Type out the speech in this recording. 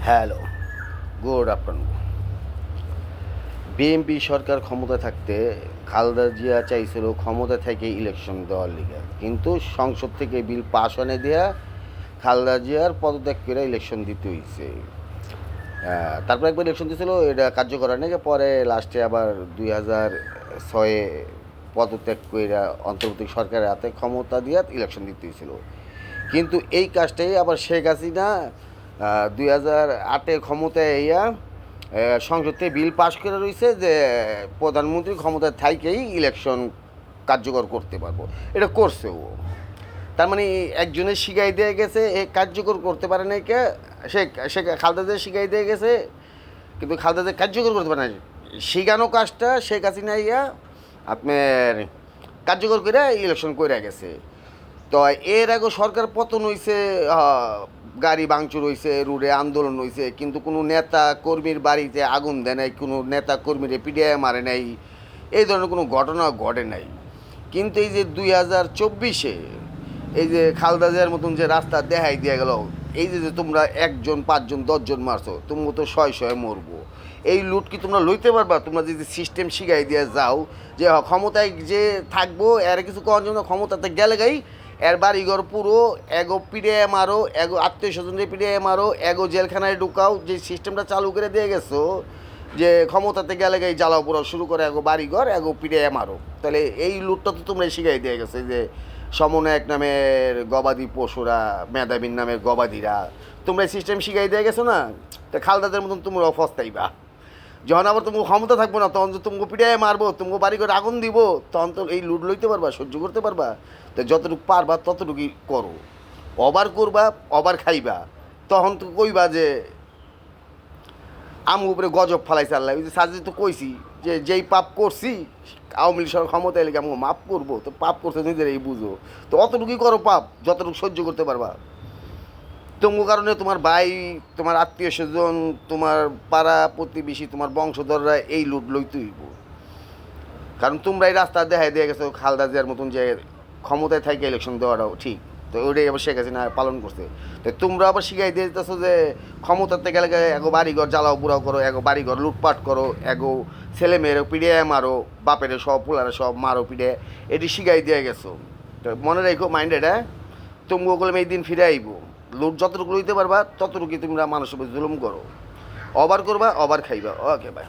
Hello, good afternoon. BNP সরকার ক্ষমতায় থাকতে খালেদা জিয়া চাইছিল ক্ষমতা থেকে ইলেকশন দেওয়ার লিগে, কিন্তু সংসদ থেকে বিল পাস হনে দেয়া খালেদা জিয়ার পদত্যাগ করে ইলেকশন দিতে হয়েছে। তারপর একবার ইলেকশন দিয়েছিল, এটা কার্যকর হয় নাকি, পরে লাস্টে আবার 2006-এ পদত্যাগ করে অন্তর্বর্তী সরকারের হাতে ক্ষমতা দিয়ে ইলেকশন দিতে হয়েছিল। কিন্তু এই কাজটাই আবার শেখ হাসিনা 2008-এ ক্ষমতায় ইয়া সংসদ থেকে বিল পাশ করে রয়েছে যে প্রধানমন্ত্রী ক্ষমতায় থাইকেই ইলেকশন কার্যকর করতে পারবো। এটা করছে ও। তার মানে একজনের শিখাই দিয়ে গেছে, এ কার্যকর করতে পারে না কে, সে সে খালেদাদের শিখাই দিয়ে গেছে, কিন্তু খালেদাদের কার্যকর করতে পারে না। শিখানো কাজটা শেখ হাসিনা ইয়া আপনার কার্যকর করে ইলেকশন করে গেছে। তো এর আগে সরকার পতন হয়েছে, গাড়ি ভাঙচুর হয়েছে, রোডে আন্দোলন হয়েছে, কিন্তু কোনো নেতা কর্মীর বাড়িতে আগুন দেয় নাই, কোনো নেতা কর্মীরে পিটিয়ে মারে নাই, এই ধরনের কোনো ঘটনা ঘটে নাই। কিন্তু এই যে 2024-এ এই যে খালেদা জিয়ার মতন যে রাস্তা দেখাই দিয়ে গেল, এই যে তোমরা 1জন 5জন 10জন মারছো, তোমরা তো শয়ে শয়ে মরবো। এই লুট কি তোমরা লইতে পারবা? তোমরা যদি সিস্টেম শিখাই দিয়ে যাও যে ক্ষমতায় যে থাকবো এর কিছু করার জন্য, ক্ষমতাতে গেলে গাই এর বাড়িঘর পুরো এগো পিড়ে মারো, এগো আত্মীয় স্বজনদের পিড়ে মারো, এগো জেলখানায় ঢুকাও, যে সিস্টেমটা চালু করে দিয়ে গেছো যে ক্ষমতাতে গেলে গাই জ্বালাও পোড়াও শুরু করে এগো বাড়িঘর এগো পিড়ে মারো। তাহলে এই লুটটা তো তোমরা শিখাই দিয়ে গেছে যে সমন্বয়ক নামের গবাদি পশুরা, মেধাবীর নামের গবাদিরা, তোমরা সিস্টেম শিখাই দিয়ে গেছো না। তো খালদাদের মতন তোমরা অফস্থাইবা। যখন আবার তুমি ক্ষমতা থাকবো না, তখন তো তুমি পিড়ায় মারবো, তুমি বাড়ি করে আগুন দিব, তখন তো এই লুট লইতে পারবা, সহ্য করতে পারবা? তো যতটুকু পারবা ততটুকুই করো। অবার করবা, অবার খাইবা, তখন তো কইবা যে আমি উপরে গজব ফালাইছে আল্লাহ। ওই যে সাজি তো কইছি যে যেই পাপ করছি আওয়ামী লীগ সরকার ক্ষমতা এলে আমি মাপ করবো, তো পাপ করতে নিজের এই বুঝো, তো অতটুকুই করো পাপ যতটুকু সহ্য করতে পারবা। তোমার কারণে তোমার ভাই, তোমার আত্মীয় স্বজন, তোমার পাড়া প্রতিবেশী, তোমার বংশধররা এই লুট লইতে হইব। কারণ তোমরা এই রাস্তা দেখাই দিয়ে গেছো খালেদা জিয়ার মতন যে ক্ষমতায় থাকে ইলেকশন দেওয়াটাও ঠিক, তো ওইটাই আবার শেখ হাসিনা পালন করছে। তো তোমরা আবার শিখাই দিয়ে দিতেছো যে ক্ষমতাতে গেলে এগো বাড়িঘর জ্বালাও বুড়াও করো, এগো বাড়িঘর লুটপাট করো, এগো ছেলে মেয়েরও পিড়ে মারো, বাপের সব পোলারে সব মারো পিড়ে, এটি শিখাই দিয়ে গেছো। তো মনে রেখো মাইন্ড এটা, তুমি ওগুলো এই দিন ফিরে আইব। লুট যতটুকু লইতে পারবা ততটুকুই তোমরা মানুষের উপর জুলুম করো। অবার করবা, অবার খাইবা। Okay bye.